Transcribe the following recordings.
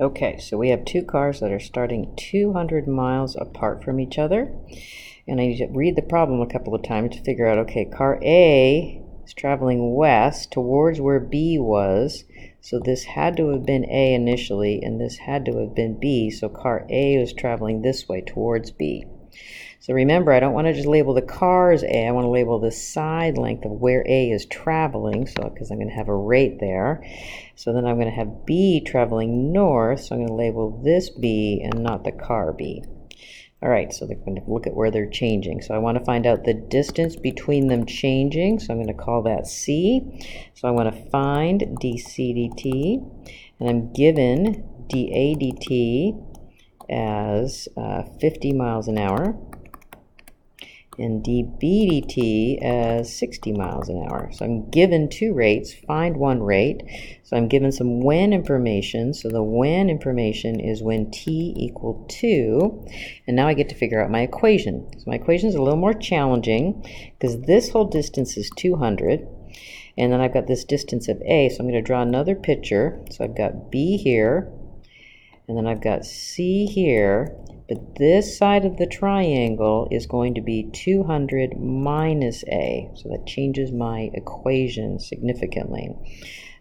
Okay, so we have two cars that are starting 200 miles apart from each other. And I need to read the problem a couple of times to figure out, okay, car A is traveling west towards where B was. So this had to have been A initially, and this had to have been B. So car A is traveling this way towards B. So remember, I don't want to just label the car as A. I want to label the side length of where A is traveling, so because I'm going to have a rate there. So then I'm going to have B traveling north, so I'm going to label this B and not the car B. All right, so they're going to look at where they're changing. So I want to find out the distance between them changing, so I'm going to call that C. So I want to find dc dt, and I'm given dA dt as 50 miles an hour, and dB dt as 60 miles an hour. So I'm given two rates, find one rate. So I'm given some when information. So the when information is when t equal 2. And now I get to figure out my equation. So my equation is a little more challenging because this whole distance is 200. And then I've got this distance of A. So I'm going to draw another picture. So I've got B here, and then I've got C here. But this side of the triangle is going to be 200 minus A. So that changes my equation significantly.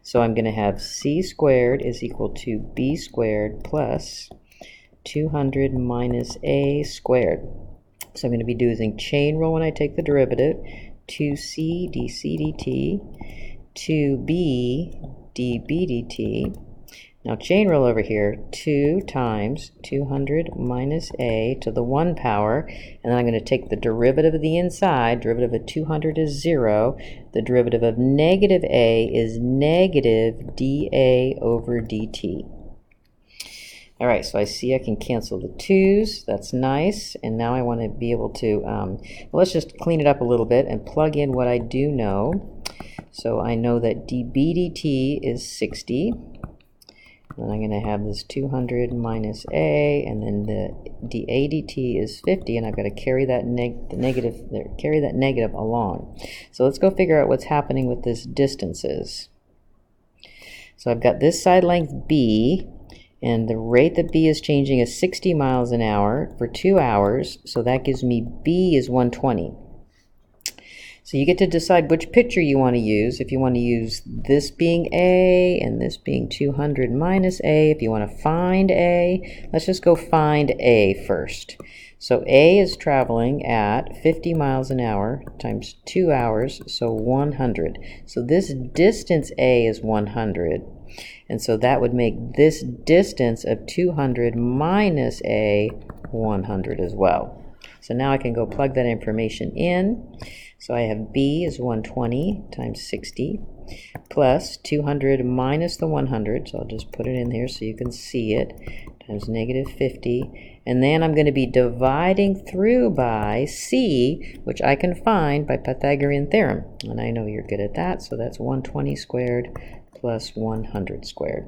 So I'm going to have C squared is equal to B squared plus 200 minus A squared. So I'm going to be using chain rule when I take the derivative. 2C dc dt, 2B dB dt. Now chain rule over here, 2 times 200 minus A to the 1 power, and then I'm going to take the derivative of the inside. Derivative of 200 is 0. The derivative of negative A is negative dA over dt. All right, so I see I can cancel the 2's. That's nice. And now I want to be able to, well, let's just clean it up a little bit and plug in what I do know. So I know that dB dt is 60. Then I'm going to have this 200 minus A, and then the dA dt is 50, and I've got to carry that negative along. So let's go figure out what's happening with this distances. So I've got this side length B, and the rate that B is changing is 60 miles an hour for 2 hours, so that gives me B is 120. So you get to decide which picture you want to use. If you want to use this being A and this being 200 minus A, if you want to find A, let's just go find A first. So A is traveling at 50 miles an hour times 2 hours, so 100. So this distance A is 100. And so that would make this distance of 200 minus A 100 as well. So now I can go plug that information in. So I have B is 120 times 60 plus 200 minus the 100. So I'll just put it in here so you can see it, times negative 50. And then I'm going to be dividing through by C, which I can find by Pythagorean theorem. And I know you're good at that. So that's 120 squared plus 100 squared.